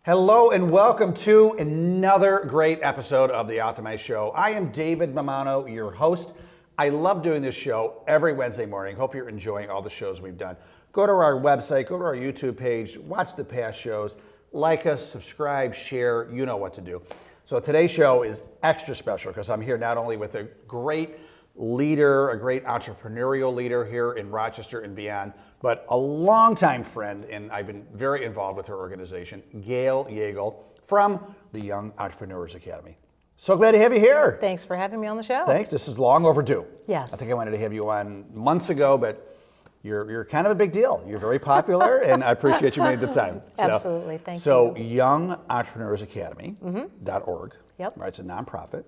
Hello and welcome to another great episode of the Optimize Show. I am David Mammano, your host. I love doing this show every Wednesday morning. Hope you're enjoying all the shows we've done. Go to our website, go to our YouTube page, watch the past shows, like us, subscribe, share, you know what to do. So today's show is extra special because I'm here not only with a great leader, a great entrepreneurial leader here in Rochester and beyond, but a longtime friend, and I've been very involved with her organization, Gayle Jagel from the Young Entrepreneurs Academy. So glad to have you here. Thanks for having me on the show. Thanks. This is long overdue. Yes. I think I wanted to have you on months ago, but you're kind of a big deal. You're very popular, and I appreciate you made the time. Absolutely. Thank you. So Young Entrepreneurs Academy.org. Yep. Right, it's a nonprofit.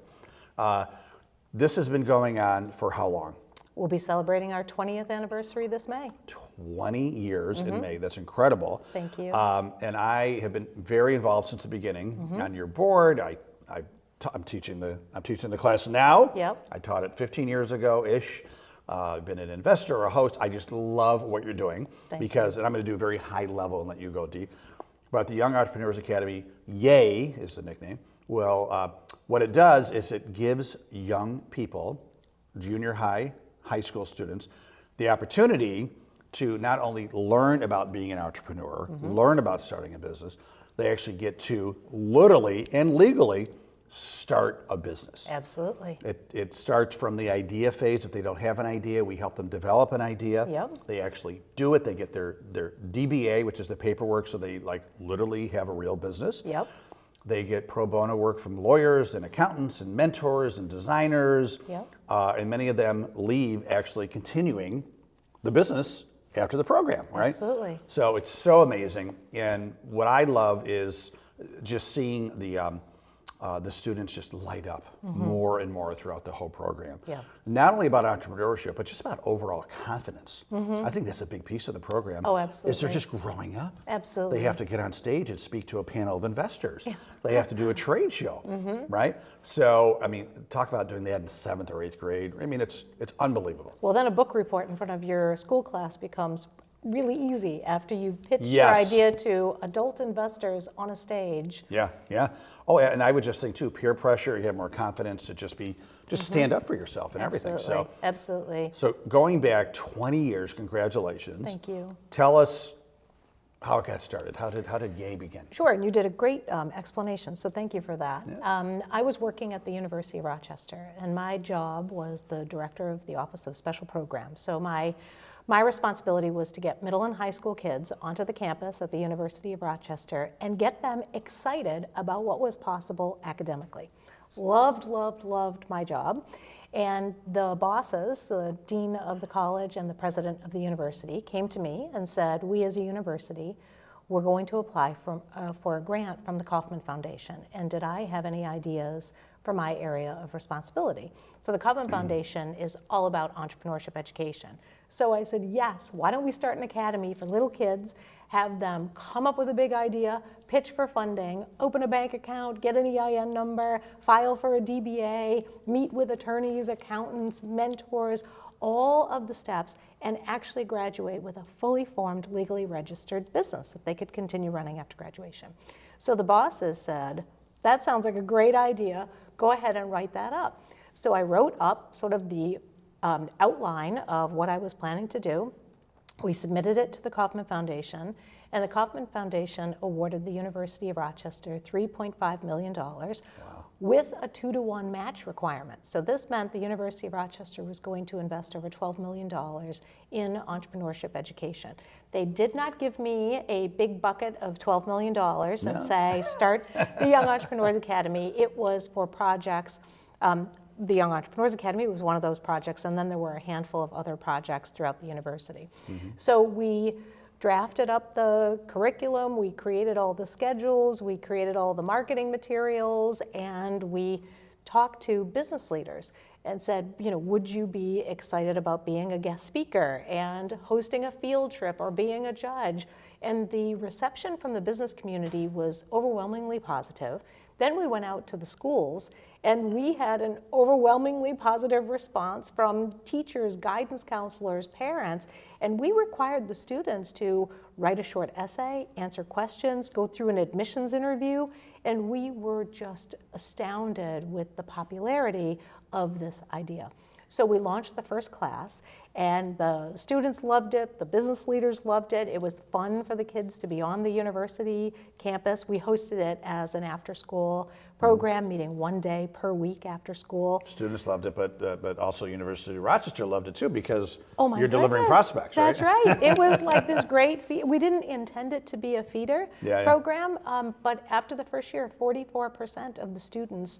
This has been going on for how long? We'll be celebrating our 20th anniversary this May. 20 years in May. That's incredible. Thank you. And I have been very involved since the beginning on your board. I'm teaching the class now. Yep. I taught it 15 years ago-ish. I've been an investor, a host. I just love what you're doing and I'm going to do very high level and let you go deep. But the Young Entrepreneurs Academy, YAY is the nickname. Well, what it does is it gives young people, junior high, high school students, the opportunity to not only learn about being an entrepreneur, learn about starting a business, they actually get to literally and legally start a business. Absolutely. It starts from the idea phase. If they don't have an idea, we help them develop an idea. Yep. They actually do it. They get their DBA, which is the paperwork, so they literally have a real business. Yep. They get pro bono work from lawyers and accountants and mentors and designers. Yep. And many of them leave actually continuing the business after the program, right? Absolutely. So it's so amazing. And what I love is just seeing the students just light up more and more throughout the whole program. Yeah. Not only about entrepreneurship, but just about overall confidence. I think that's a big piece of the program. Oh, absolutely. Is they're just growing up. Absolutely. They have to get on stage and speak to a panel of investors. Yeah. They have to do a trade show, right? So, I mean, talk about doing that in 7th or 8th grade. I mean, it's unbelievable. Well, then a book report in front of your school class becomes really easy after you pitch your idea to adult investors on a stage. Yeah. Oh, yeah, and I would just think too, peer pressure, you have more confidence to just stand up for yourself and everything. So Absolutely. So going back 20 years, congratulations. Thank you. Tell us how it got started. How did YAY begin? Sure, and you did a great explanation, so thank you for that. Yeah. I was working at the University of Rochester, and my job was the director of the Office of Special Programs. So my responsibility was to get middle and high school kids onto the campus at the University of Rochester and get them excited about what was possible academically. Loved my job. And the bosses, the dean of the college and the president of the university, came to me and said, we as a university, we're going to apply for a grant from the Kauffman Foundation. And did I have any ideas for my area of responsibility? So the Kauffman Foundation is all about entrepreneurship education. So I said, yes, why don't we start an academy for little kids, have them come up with a big idea, pitch for funding, open a bank account, get an EIN number, file for a DBA, meet with attorneys, accountants, mentors, all of the steps, and actually graduate with a fully formed, legally registered business that they could continue running after graduation. So the bosses said, that sounds like a great idea, go ahead and write that up. So I wrote up sort of the outline of what I was planning to do. We submitted it to the Kauffman Foundation, and the Kauffman Foundation awarded the University of Rochester $3.5 million with a 2-to-1 match requirement. So this meant the University of Rochester was going to invest over $12 million in entrepreneurship education. They did not give me a big bucket of $12 million and say, start the Young Entrepreneurs Academy. It was for projects. The Young Entrepreneurs Academy was one of those projects, and then there were a handful of other projects throughout the university. So we drafted up the curriculum, we created all the schedules, we created all the marketing materials, and we talked to business leaders and said, would you be excited about being a guest speaker and hosting a field trip or being a judge? And the reception from the business community was overwhelmingly positive. Then we went out to the schools And we had an overwhelmingly positive response from teachers, guidance counselors, parents, and we required the students to write a short essay, answer questions, go through an admissions interview, and we were just astounded with the popularity of this idea. So we launched the first class, and the students loved it, the business leaders loved it. It was fun for the kids to be on the university campus. We hosted it as an after-school program, meeting one day per week after school. Students loved it, but also University of Rochester loved it too, because Oh you're delivering goodness. prospects, right? That's right. It was like this great we didn't intend it to be a feeder program, but after the first year, 44% of the students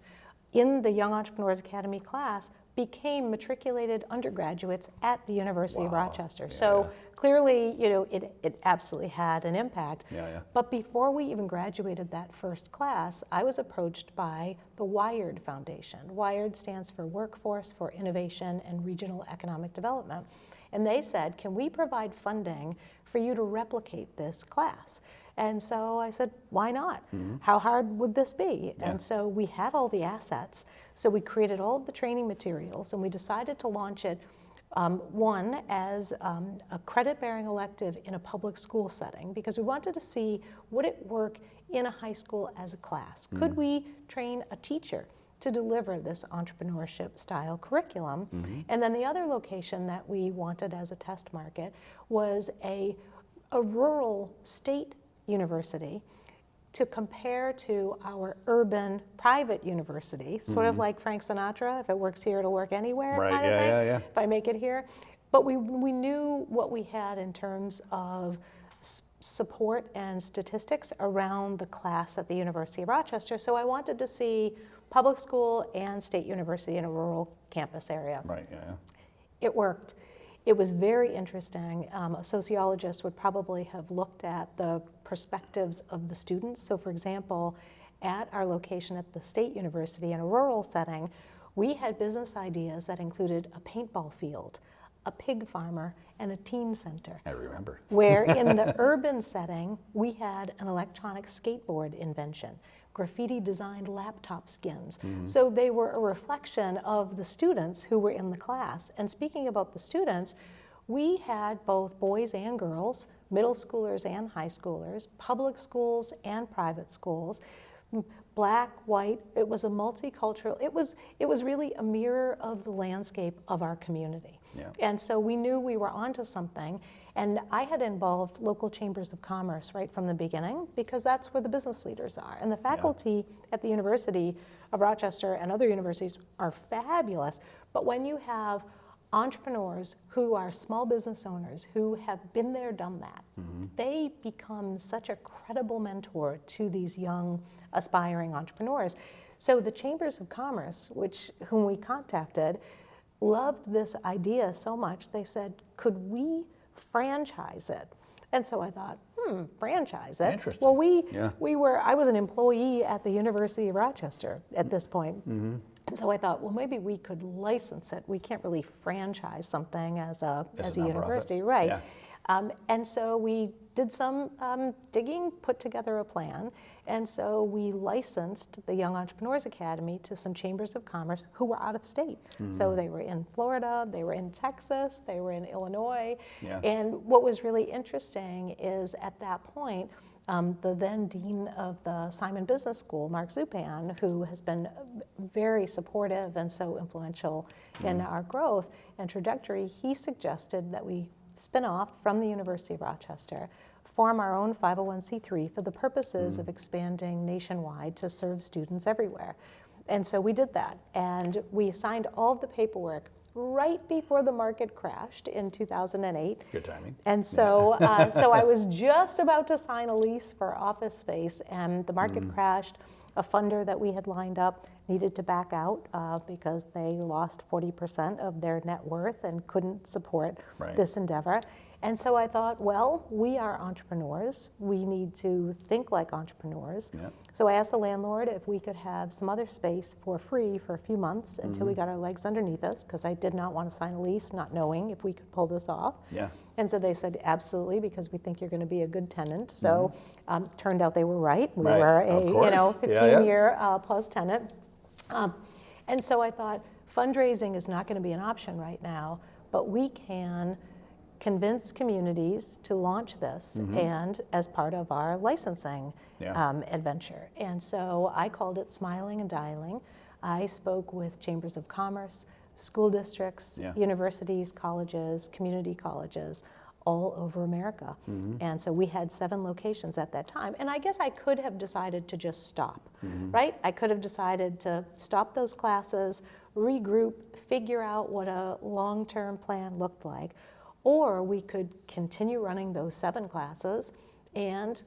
in the Young Entrepreneurs Academy class became matriculated undergraduates at the University of Rochester. So clearly, it absolutely had an impact. But before we even graduated that first class, I was approached by the WIRED Foundation. WIRED stands for Workforce for Innovation and Regional Economic Development. And they said, can we provide funding for you to replicate this class? And so I said, why not? How hard would this be? And so we had all the assets. So we created all of the training materials, and we decided to launch it, one, as a credit-bearing elective in a public school setting, because we wanted to see, would it work in a high school as a class? Could we train a teacher to deliver this entrepreneurship style curriculum? And then the other location that we wanted as a test market was a rural state university to compare to our urban private university, sort of like Frank Sinatra, if it works here, it'll work anywhere kind of thing, if I make it here. But we knew what we had in terms of support and statistics around the class at the University of Rochester, so I wanted to see public school and state university in a rural campus area. It worked. It was very interesting. A sociologist would probably have looked at the perspectives of the students. So for example, at our location at the State University in a rural setting, we had business ideas that included a paintball field, a pig farmer, and a teen center. I remember. Where in the urban setting, we had an electronic skateboard invention, graffiti designed laptop skins. So they were a reflection of the students who were in the class. And speaking about the students, we had both boys and girls, middle schoolers and high schoolers, public schools and private schools, black, white. It was a multicultural, it was really a mirror of the landscape of our community. And so we knew we were onto something. And I had involved local chambers of commerce right from the beginning, because that's where the business leaders are. And the faculty at the University of Rochester and other universities are fabulous. But when you have entrepreneurs who are small business owners who have been there, done that, they become such a credible mentor to these young aspiring entrepreneurs. So the chambers of commerce, whom we contacted, loved this idea so much, they said, could we franchise it? And so I thought, franchise it. Interesting. Well, I was an employee at the University of Rochester at this point. And so I thought, well, maybe we could license it. We can't really franchise something as a university, right? And so we did some digging, put together a plan, and so we licensed the Young Entrepreneurs Academy to some chambers of commerce who were out of state. So they were in Florida, they were in Texas, they were in Illinois. And what was really interesting is at that point, the then dean of the Simon Business School, Mark Zupan, who has been very supportive and so influential in our growth and trajectory, he suggested that we spin off from the University of Rochester, form our own 501c3 for the purposes of expanding nationwide to serve students everywhere. And so we did that, and we signed all of the paperwork right before the market crashed in 2008. Good timing. And so, so I was just about to sign a lease for office space, and the market crashed. A funder that we had lined up needed to back out because they lost 40% of their net worth and couldn't support this endeavor. And so I thought, well, we are entrepreneurs. We need to think like entrepreneurs. So I asked the landlord if we could have some other space for free for a few months until we got our legs underneath us, because I did not want to sign a lease not knowing if we could pull this off. And so they said, absolutely, because we think you're going to be a good tenant. So turned out they were right. We were a 15-year plus tenant. And so I thought, fundraising is not going to be an option right now, but we can convince communities to launch this and as part of our licensing adventure. And so I called it Smiling and Dialing. I spoke with chambers of commerce, school districts, universities, colleges, community colleges, all over America. And so we had 7 locations at that time. And I guess I could have decided to just stop, right? I could have decided to stop those classes, regroup, figure out what a long-term plan looked like. Or we could continue running those 7 classes and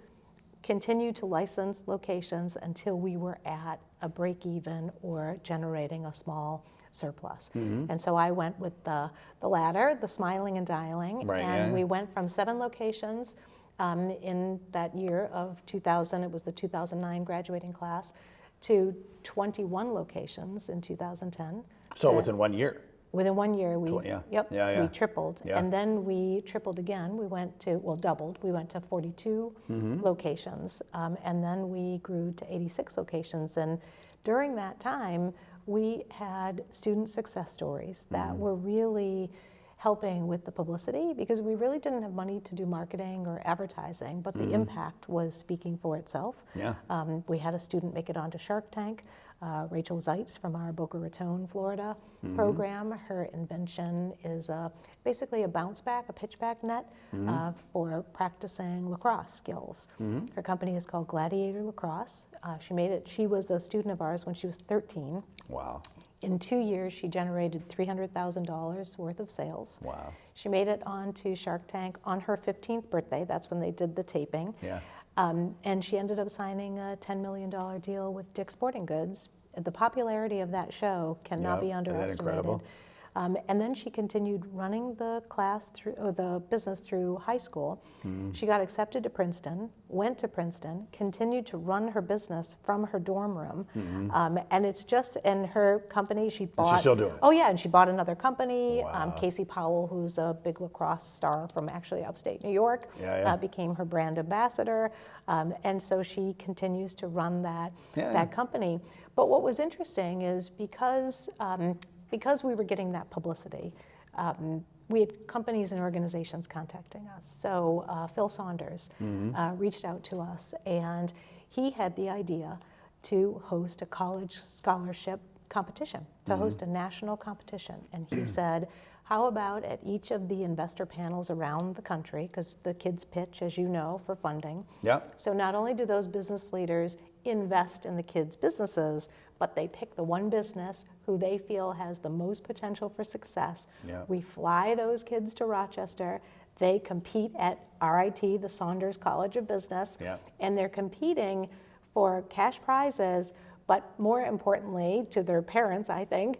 continue to license locations until we were at a break even or generating a small surplus. And so I went with the latter, the Smiling and Dialing, and we went from 7 locations in that year of 2000, it was the 2009 graduating class, to 21 locations in 2010. So within 1 year? Within 1 year, we we tripled. Yeah. And then we tripled again. We went to, well, doubled. We went to 42 locations. And then we grew to 86 locations. And during that time, we had student success stories that were really helping with the publicity, because we really didn't have money to do marketing or advertising, but the impact was speaking for itself. We had a student make it onto Shark Tank. Rachel Zeitz from our Boca Raton, Florida program. Her invention is basically a bounce back, a pitch back net for practicing lacrosse skills. Her company is called Gladiator Lacrosse. She made it, she was a student of ours when she was 13. Wow. In 2 years, she generated $300,000 worth of sales. Wow. She made it onto Shark Tank on her 15th birthday. That's when they did the taping. Yeah. And she ended up signing a $10 million deal with Dick's Sporting Goods. The popularity of that show cannot be underestimated. Isn't that incredible? And then she continued running the class through, or the business through high school. She got accepted to Princeton, went to Princeton, continued to run her business from her dorm room. And it's just, and her company, she bought. And she's still doing it. Oh yeah, and she bought another company. Wow. Casey Powell, who's a big lacrosse star from actually upstate New York, became her brand ambassador. And so she continues to run that company. But what was interesting is because we were getting that publicity, we had companies and organizations contacting us. So Phil Saunders reached out to us, and he had the idea to host a college scholarship competition, to host a national competition. And he said, how about at each of the investor panels around the country, because the kids pitch, as you know, for funding. So not only do those business leaders invest in the kids' businesses, but they pick the one business who they feel has the most potential for success. We fly those kids to Rochester. They compete at RIT, the Saunders College of Business, and they're competing for cash prizes, but more importantly to their parents, I think,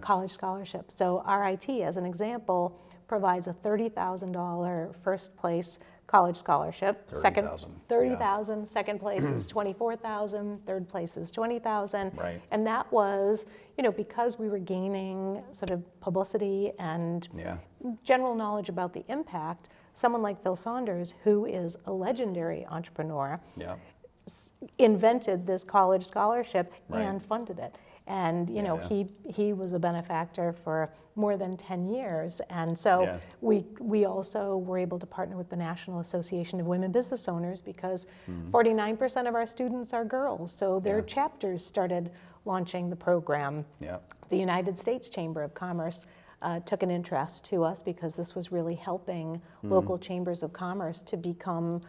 college scholarships. So RIT, as an example, provides a $30,000 first place college scholarship. $30,000. Second place is $24,000. Third place is $20,000. Right. And that was, you know, because we were gaining sort of publicity and general knowledge about the impact. Someone like Phil Saunders, who is a legendary entrepreneur, invented this college scholarship and funded it. And you know, he was a benefactor for more than 10 years. And so we also were able to partner with the National Association of Women Business Owners, because 49% of our students are girls. So their chapters started launching the program. The United States Chamber of Commerce took an interest to us, because this was really helping local chambers of commerce to become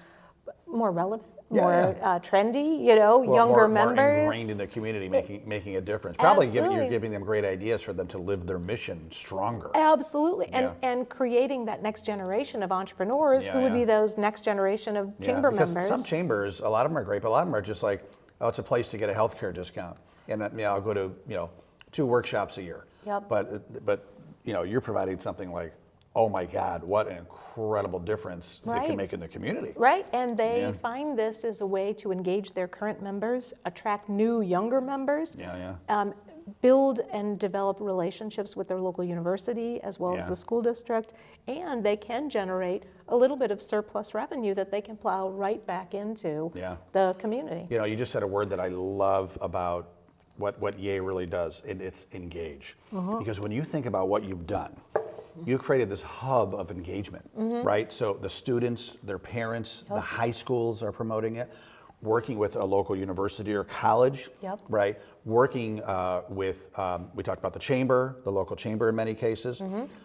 more relevant, more trendy, you know, younger members. More ingrained in the community, making a difference. Probably you're giving them great ideas for them to live their mission stronger. Absolutely, and creating that next generation of entrepreneurs who would be those next generation of chamber members. Some chambers, a lot of them are great, but a lot of them are just like, oh, it's a place to get a healthcare discount, and I'll go to 2 workshops a year. But you know, you're providing something like, oh my God, what an incredible difference they can make in the community. Right, and they find this as a way to engage their current members, attract new, younger members, build and develop relationships with their local university as well as the school district, and they can generate a little bit of surplus revenue that they can plow right back into the community. You know, you just said a word that I love about what Yay really does, and it's engage. Because when you think about what you've done, you've created this hub of engagement, right? So the students, their parents, the high schools are promoting it, working with a local university or college, right? Working with, we talked about the chamber, the local chamber in many cases,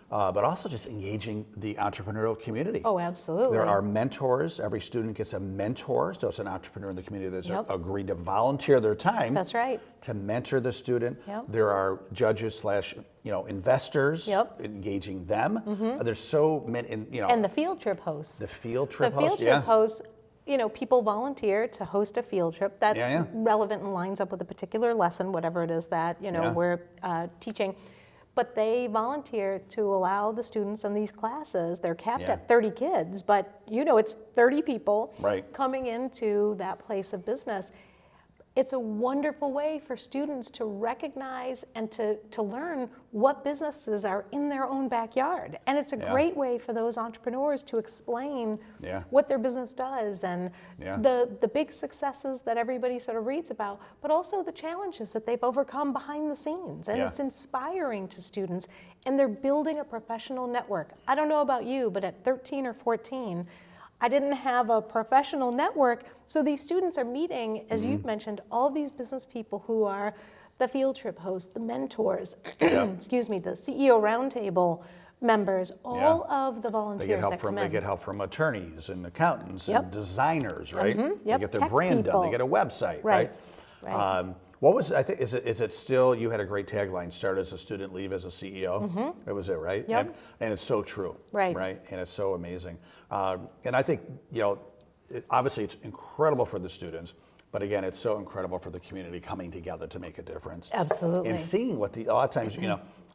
but also just engaging the entrepreneurial community. Oh, absolutely. There are mentors. Every student gets a mentor, so it's an entrepreneur in the community that's agreed to volunteer their time. That's right. To mentor the student. There are judges / investors, engaging them. There's so many, and the field trip hosts. The field trip hosts. The field trip hosts. People volunteer to host a field trip that's relevant and lines up with a particular lesson, whatever it is that we're teaching. But they volunteer to allow the students in these classes. They're capped at 30 kids, but it's 30 people coming into that place of business. It's a wonderful way for students to recognize and to learn what businesses are in their own backyard. And it's a great way for those entrepreneurs to explain what their business does and the big successes that everybody sort of reads about, but also the challenges that they've overcome behind the scenes. And it's inspiring to students, and they're building a professional network. I don't know about you, but at 13 or 14, I didn't have a professional network, so these students are meeting, as you've mentioned, all these business people who are the field trip hosts, the mentors, excuse me, the CEO roundtable members, all of the volunteers that come in. They get help from attorneys and accountants and designers, right? They get their brand done. They get a website, right? What was, I think, is it still, you had a great tagline, start as a student, leave as a CEO? That was it, right? And it's so true, right? And it's so amazing. And I think, obviously it's incredible for the students, but again, it's so incredible for the community coming together to make a difference. Absolutely. And seeing what a lot of times,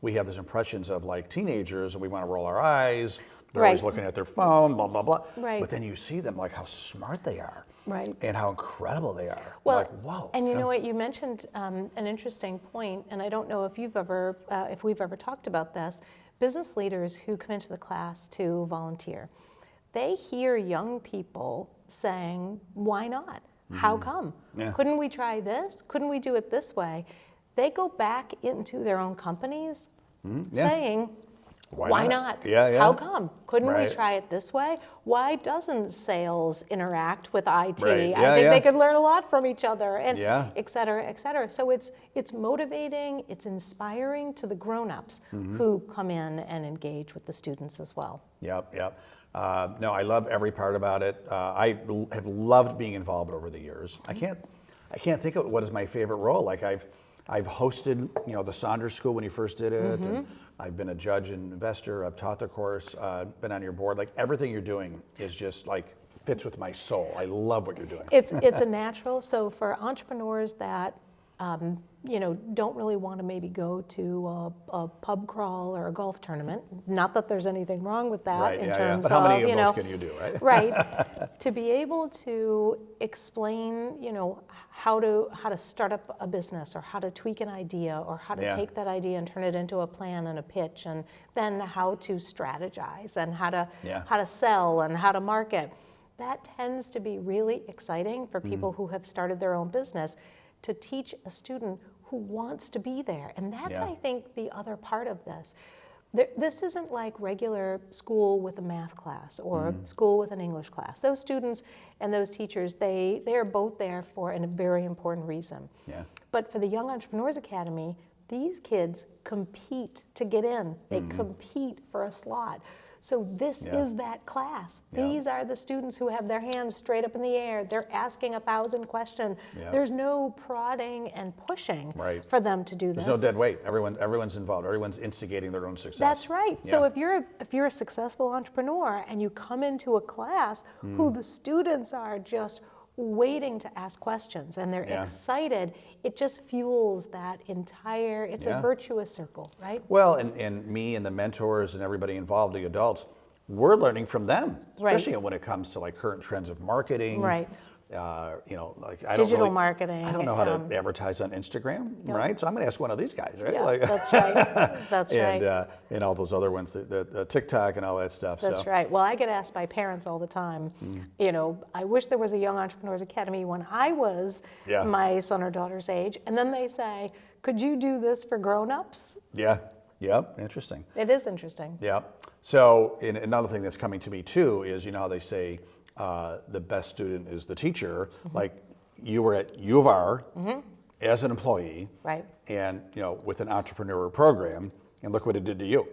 we have these impressions of like teenagers and we want to roll our eyes. They're always looking at their phone, blah, blah, blah. But then you see them like how smart they are. And how incredible they are. Well, like, whoa. And you know what, you mentioned an interesting point, and I don't know if you've ever, if we've ever talked about this. Business leaders who come into the class to volunteer, they hear young people saying, why not? How come? Couldn't we try this? Couldn't we do it this way? They go back into their own companies saying, why not? How come? Couldn't we try it this way? Why doesn't sales interact with IT? I think they could learn a lot from each other, and et cetera, et cetera. So it's motivating, it's inspiring to the grown-ups who come in and engage with the students as well. No, I love every part about it. I have loved being involved over the years. I can't think of what is my favorite role. Like I've hosted, the Saunders School when you first did it, and I've been a judge and investor. I've taught the course, been on your board. Like everything you're doing is just like fits with my soul. I love what you're doing. It's a natural. So for entrepreneurs that don't really want to maybe go to a pub crawl or a golf tournament. Not that there's anything wrong with that in terms But how many of those can you do, right? Right. To be able to explain, how to start up a business, or how to tweak an idea, or how to take that idea and turn it into a plan and a pitch, and then how to strategize and how to sell and how to market. That tends to be really exciting for people who have started their own business, to teach a student who wants to be there. And that's, I think, the other part of this. This isn't like regular school with a math class or school with an English class. Those students and those teachers, they are both there for a very important reason. But for the Young Entrepreneurs Academy, these kids compete to get in. They compete for a slot. So this is that class. These are the students who have their hands straight up in the air. They're asking 1,000 questions. There's no prodding and pushing for them to do this. There's no dead weight. Everyone's involved. Everyone's instigating their own success. That's right. So if you're a successful entrepreneur and you come into a class who the students are just waiting to ask questions and they're excited, it just fuels that entire, it's a virtuous circle, right? Well, and me and the mentors and everybody involved, the adults, we're learning from them, especially when it comes to like current trends of marketing, like I Digital don't marketing. I don't know how to advertise on Instagram, right? So I'm going to ask one of these guys, right? Yeah, Like, that's right. That's right. And all those other ones, the TikTok and all that stuff. That's right. Well, I get asked by parents all the time, I wish there was a Young Entrepreneurs Academy when I was my son or daughter's age. And then they say, could you do this for grown-ups? Yeah. Yep. Interesting. It is interesting. Yeah. So another thing that's coming to me too is, how they say the best student is the teacher. Like you were at U of R as an employee, right? And with an entrepreneur program, and look what it did to you.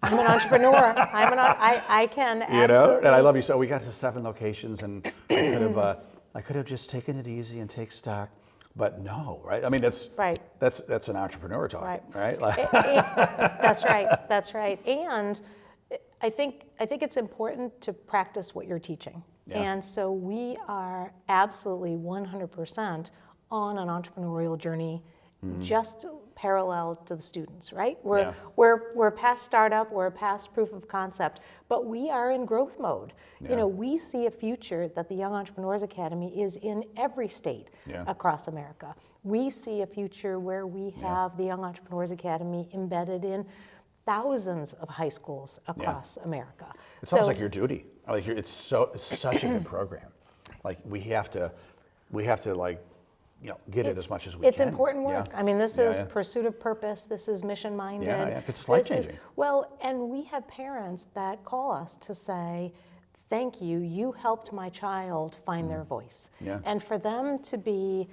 I'm an entrepreneur. I can absolutely. And I love you. So we got to 7 locations, and I could have just taken it easy and take stock. But no, right? I mean, that's right. That's an entrepreneur talking, right? That's right. That's right. And I think it's important to practice what you're teaching. Yeah. And so we are absolutely 100% on an entrepreneurial journey, just parallel to the students, right? We're past startup, we're past proof of concept, but we are in growth mode. Yeah. We see a future that the Young Entrepreneurs Academy is in every state across America. We see a future where we have the Young Entrepreneurs Academy embedded in thousands of high schools across America. It's almost like your duty. Like it's such a good program. Like we have to get it as much as we can. It's important work. I mean, this is pursuit of purpose. This is mission-minded. Yeah. It's life-changing. Well, and we have parents that call us to say, thank you, you helped my child find their voice. Yeah. And for them to be,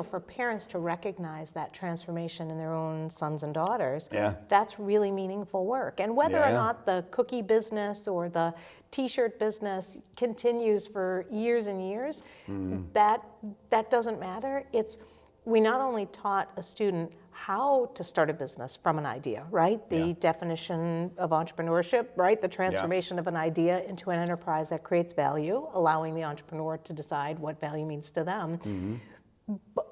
for parents to recognize that transformation in their own sons and daughters, that's really meaningful work. And whether or not the cookie business or the t-shirt business continues for years and years, that doesn't matter. We not only taught a student how to start a business from an idea, right? The definition of entrepreneurship, right? The transformation of an idea into an enterprise that creates value, allowing the entrepreneur to decide what value means to them.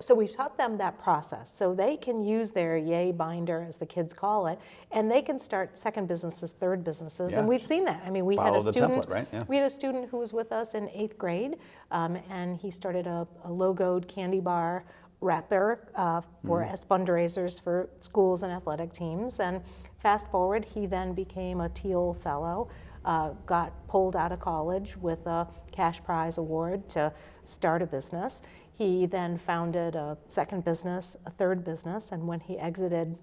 So we've taught them that process so they can use their yay binder, as the kids call it, and they can start second businesses, third businesses, and we've seen that. I mean, we had a student, template, right? We had a student who was with us in 8th grade, and he started a logoed candy bar wrapper as fundraisers for schools and athletic teams. And fast forward, he then became a Teal Fellow, got pulled out of college with a cash prize award to start a business. He then founded a second business, a third business, and when he exited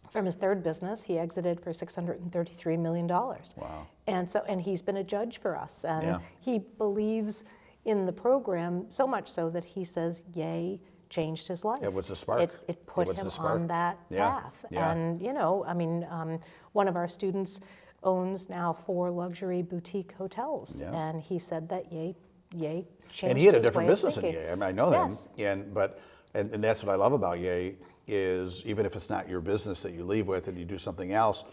from his third business, he exited for $633 million. Wow. And he's been a judge for us, and he believes in the program so much so that he says, yay, changed his life. It was the spark. It put him on that path. Yeah. And, one of our students owns now 4 luxury boutique hotels. Yeah. And he said that yay changed And he had a his different way of business in thinking. Yay. I mean, I know Yes. them. And that's what I love about Yay is even if it's not your business that you leave with and you do something else,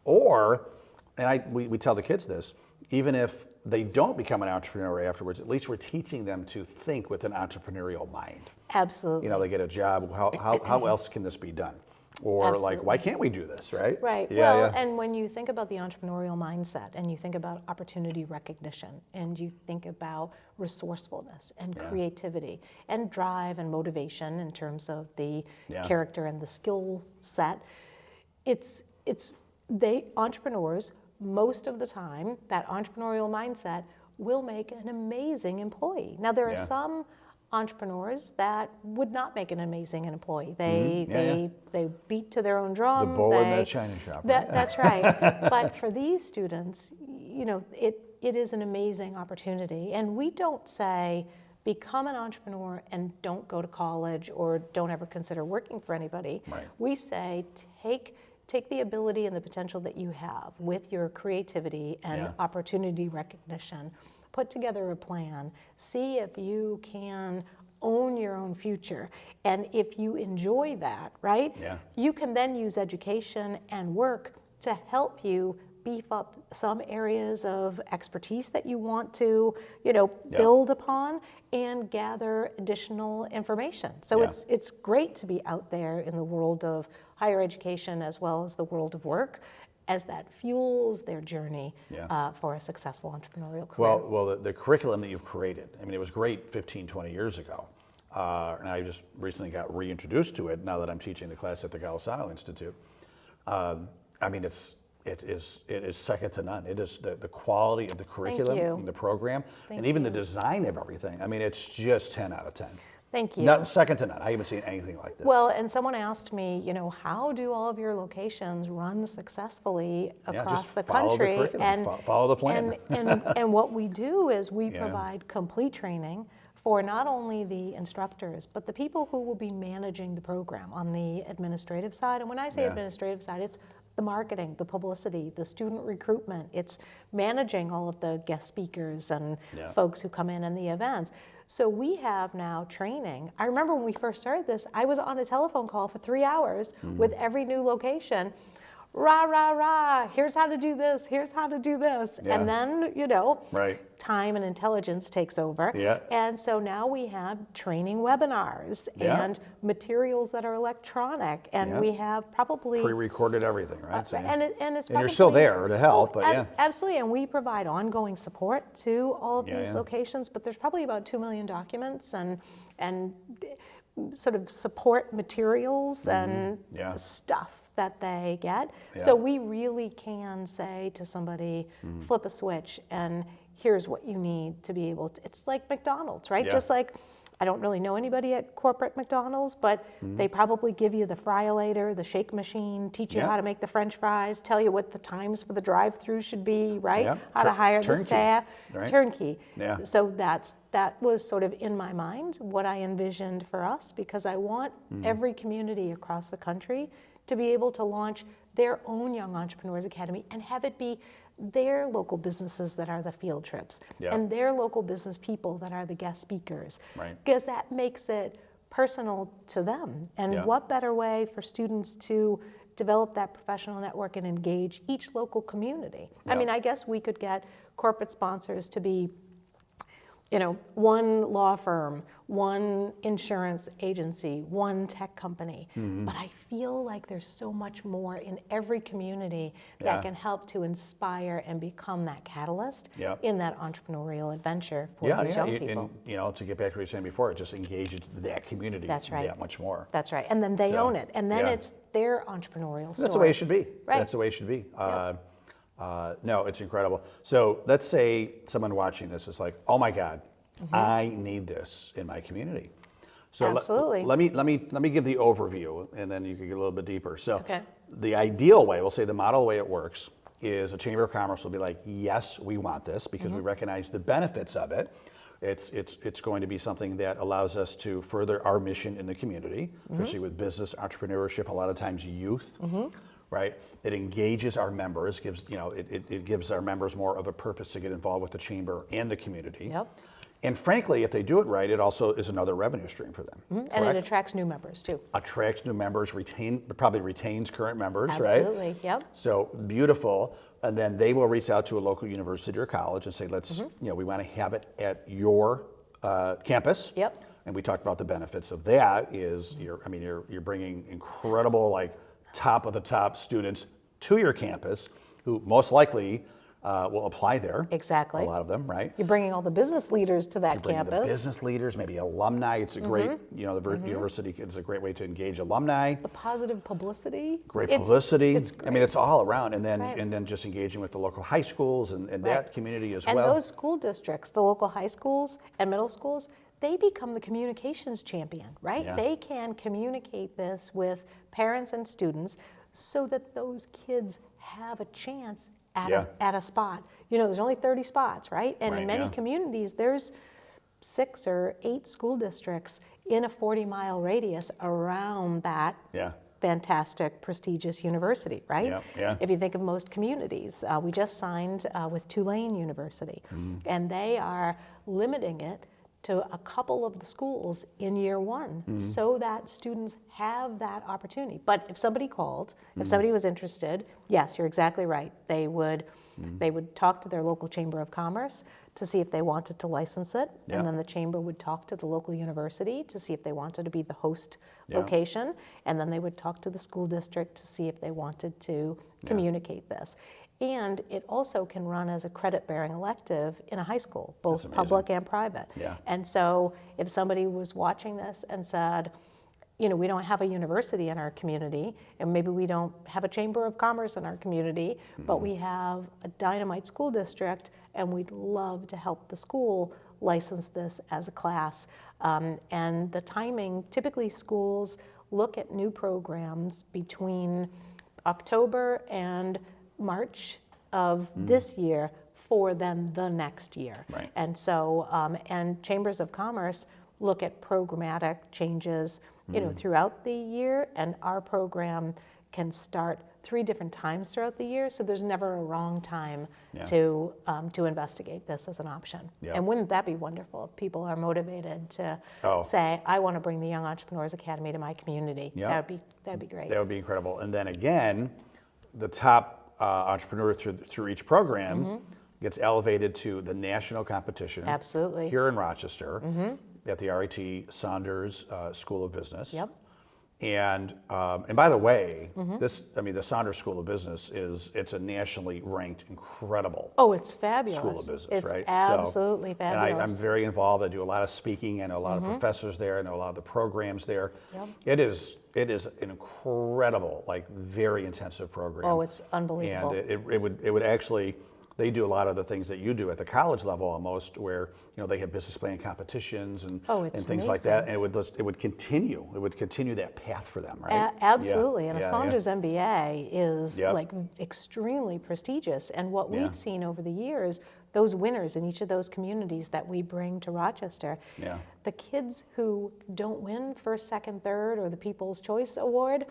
we tell the kids this, even if they don't become an entrepreneur afterwards, at least we're teaching them to think with an entrepreneurial mind. Absolutely. They get a job. How else can this be done? Or Absolutely. why can't we do this, right? Right. And when you think about the entrepreneurial mindset and you think about opportunity recognition and you think about resourcefulness and creativity and drive and motivation in terms of the character and the skill set, entrepreneurs, most of the time, that entrepreneurial mindset will make an amazing employee. Now, there are some entrepreneurs that would not make an amazing employee. They beat to their own drum. The bull in the china shop. Right? That's right. But for these students, it is an amazing opportunity. And we don't say, become an entrepreneur and don't go to college or don't ever consider working for anybody. Right. We say, take the ability and the potential that you have with your creativity and opportunity recognition, put together a plan, see if you can own your own future. And if you enjoy that, right, you can then use education and work to help you beef up some areas of expertise that you want to, build upon and gather additional information. So it's great to be out there in the world of higher education as well as the world of work as that fuels their journey Yeah. for a successful entrepreneurial career. Well, the curriculum that you've created, I mean, it was great 15, 20 years ago. And I just recently got reintroduced to it now that I'm teaching the class at the Gayle Institute. I mean, it is second to none. It is the quality of the curriculum, and the program, and even the design of everything. I mean, it's just 10 out of 10. Thank you. Not second to none. I haven't seen anything like this. Well, and someone asked me, how do all of your locations run successfully across the country? Follow the plan. And what we do is we provide complete training for not only the instructors, but the people who will be managing the program on the administrative side. And when I say administrative side, it's the marketing, the publicity, the student recruitment. It's managing all of the guest speakers and folks who come in and the events. So we have now training. I remember when we first started this, I was on a telephone call for 3 hours with every new location. Rah, rah, rah, here's how to do this, here's how to do this. And then, time and intelligence takes over. And so now we have training webinars and materials that are electronic, and we have probably pre-recorded everything, right? And it's you're still there to help, but absolutely. And we provide ongoing support to all of these locations, but there's probably about 2 million documents and sort of support materials and stuff that they get. So we really can say to somebody, flip a switch and here's what you need to be able to, it's like McDonald's, right? Just like, I don't really know anybody at corporate McDonald's, but they probably give you the fry-o-lator, the shake machine, teach you how to make the French fries, tell you what the times for the drive-through should be, right? How to hire the staff. Turnkey. So that was sort of in my mind what I envisioned for us, because I want every community across the country to be able to launch their own Young Entrepreneurs Academy and have it be their local businesses that are the field trips and their local business people that are the guest speakers. Because that makes it personal to them. And what better way for students to develop that professional network and engage each local community? I mean, I guess we could get corporate sponsors to be one law firm, one insurance agency, one tech company. But I feel like there's so much more in every community that can help to inspire and become that catalyst in that entrepreneurial adventure for these young people. And to get back to what you were saying before, it just engages that community that much more. That's right. And then they own it. And then it's their entrepreneurial story. That's the way it should be. Right. That's the way it should be. No, it's incredible. So let's say someone watching this is like, oh my God, I need this in my community. So absolutely. Let me give the overview, and then you can get a little bit deeper. So the ideal way, we'll say the model way it works, is a Chamber of Commerce will be like, yes, we want this because we recognize the benefits of it. It's going to be something that allows us to further our mission in the community, especially with business, entrepreneurship, a lot of times youth. Right, it engages our members, it gives our members more of a purpose to get involved with the chamber and the community. And frankly, if they do it right, it also is another revenue stream for them. And it attracts new members too. Attracts new members, probably retains current members, Absolutely, right? So beautiful. And then they will reach out to a local university or college and say, let's, we want to have it at your campus. And we talked about the benefits of that is you're bringing incredible, top of the top students to your campus who most likely will apply there. Exactly. A lot of them, right? You're bringing all the business leaders to that campus. The business leaders, maybe alumni. It's a great, the university is a great way to engage alumni. The positive publicity. Great publicity. It's great. I mean, it's all around. And then just engaging with the local high schools and that community as well. And those school districts, the local high schools and middle schools, they become the communications champion, right? They can communicate this with parents and students so that those kids have a chance at a spot. There's only 30 spots, right? And in many communities, there's 6 or 8 school districts in a 40-mile radius around that fantastic, prestigious university, right? If you think of most communities, we just signed with Tulane University, and they are limiting it to a couple of the schools in year 1 so that students have that opportunity. But if somebody called, if somebody was interested, yes, you're exactly right. They would They would talk to their local chamber of commerce to see if they wanted to license it, Yeah. and then the chamber would talk to the local university to see if they wanted to be the host Yeah. location, and then they would talk to the school district to see if they wanted to communicate this. And it also can run as a credit-bearing elective in a high school, both amazing. public and private. Yeah. And so if somebody was watching this and said, you know, we don't have a university in our community, and maybe we don't have a chamber of commerce in our community, but we have a dynamite school district, and we'd love to help the school license this as a class. And the timing, typically schools look at new programs between October and March of this year for then the next year. Right. And so, and chambers of commerce look at programmatic changes, you know, throughout the year, and our program can start 3 different times throughout the year, so there's never a wrong time to investigate this as an option. Yeah. And wouldn't that be wonderful if people are motivated to Oh. say, I want to bring the Young Entrepreneurs Academy to my community? Yeah. That'd be great. That would be incredible. And then again, the top entrepreneur through each program gets elevated to the national competition. Absolutely. Here in Rochester at the RIT Saunders School of Business. Yep. And by the way, the Saunders School of Business it's a nationally ranked, incredible Oh, it's fabulous. school of business, it's right? absolutely And fabulous. I'm very involved. I do a lot of speaking. I know a lot of professors there. I know a lot of the programs there. Yep. It is an incredible, like very intensive program. Oh, it's unbelievable. And it would actually, they do a lot of the things that you do at the college level almost, where they have business plan competitions and things like that, and it would continue that path for them, right? Absolutely, Yeah, and yeah, a Saunders MBA is Yep. like extremely prestigious. And what Yeah. we've seen over the years, those winners in each of those communities that we bring to Rochester, Yeah. the kids who don't win first, second, third, or the People's Choice Award,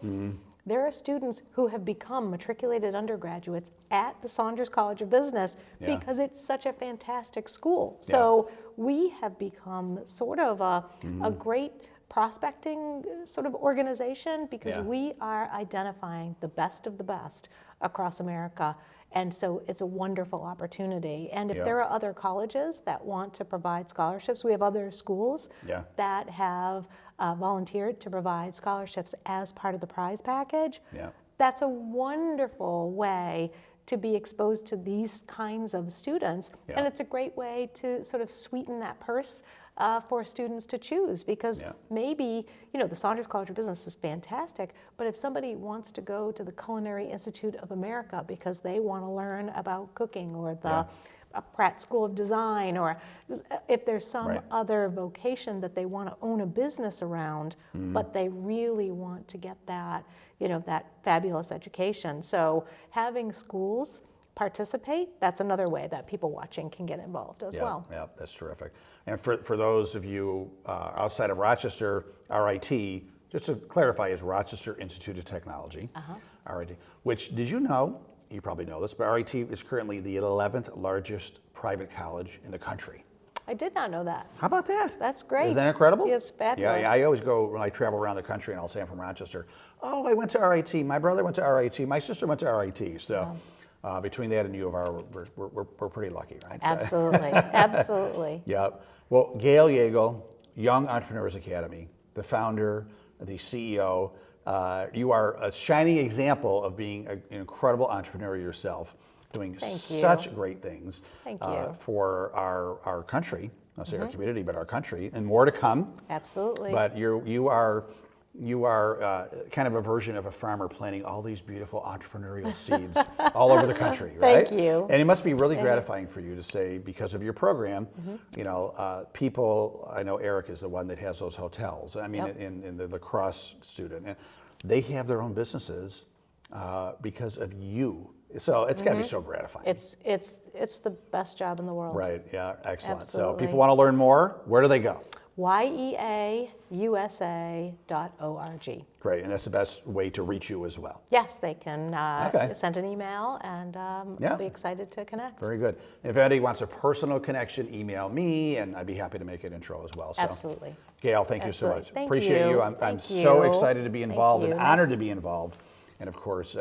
there are students who have become matriculated undergraduates at the Saunders College of Business Yeah. because it's such a fantastic school. So we have become sort of a great prospecting sort of organization because Yeah. we are identifying the best of the best across America. And so it's a wonderful opportunity. And if Yeah. there are other colleges that want to provide scholarships, we have other schools Yeah. that have volunteered to provide scholarships as part of the prize package. Yeah. That's a wonderful way to be exposed to these kinds of students. Yeah. And it's a great way to sort of sweeten that purse for students to choose, because Yeah. maybe, the Saunders College of Business is fantastic, but if somebody wants to go to the Culinary Institute of America because they want to learn about cooking, or the Pratt School of Design, or if there's some Right. other vocation that they want to own a business around, but they really want to get that, that fabulous education. So having schools participate, that's another way that people watching can get involved as well. Yeah, that's terrific. And for those of you outside of Rochester, RIT, just to clarify, is Rochester Institute of Technology, RIT, which, did you know, you probably know this, but RIT is currently the 11th largest private college in the country. I did not know that. How about that? That's great. Isn't that incredible? It's fabulous. Yeah, I always go, when I travel around the country and I'll say I'm from Rochester, oh, I went to RIT, my brother went to RIT, my sister went to RIT. So between that and U of R, we're pretty lucky, right? So- Absolutely, absolutely. Yeah. Well, Gayle Jagel, Young Entrepreneurs Academy, the founder, the CEO, you are a shining example of being an incredible entrepreneur yourself, doing Thank you. such great things Thank you. for our country. I'll say our community, but our country, and more to come. Absolutely. But you are kind of a version of a farmer planting all these beautiful entrepreneurial seeds all over the country, right? Thank you. And it must be really gratifying for you to say, because of your program, people, I know Eric is the one that has those hotels. I mean, Yep. in the lacrosse student, and they have their own businesses because of you. So it's got to be so gratifying. It's the best job in the world. Right, yeah, excellent. So Absolutely. people want to learn more, where do they go? YEAUSA.org. Great, and that's the best way to reach you as well. Yes, they can Okay. send an email, and Yeah. I'll be excited to connect. Very good. If anybody wants a personal connection, email me, and I'd be happy to make an intro as well. So, Absolutely. Gayle, thank you so Absolutely. much. Thank Appreciate you. you. I'm Thank so you. excited to be Thank involved and you. honored to Nice. be involved And of course,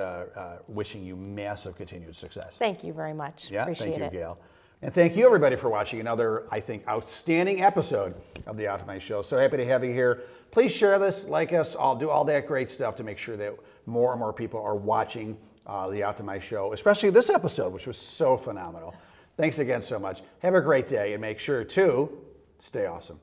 wishing you massive continued success. Thank you very much. Yeah, Appreciate thank you, it. Gayle. And thank you, everybody, for watching another, I think, outstanding episode of the Optimize Show. So happy to have you here. Please share this, like us, do all that great stuff to make sure that more and more people are watching the Optimize Show, especially this episode, which was so phenomenal. Thanks again so much. Have a great day, and make sure to stay awesome.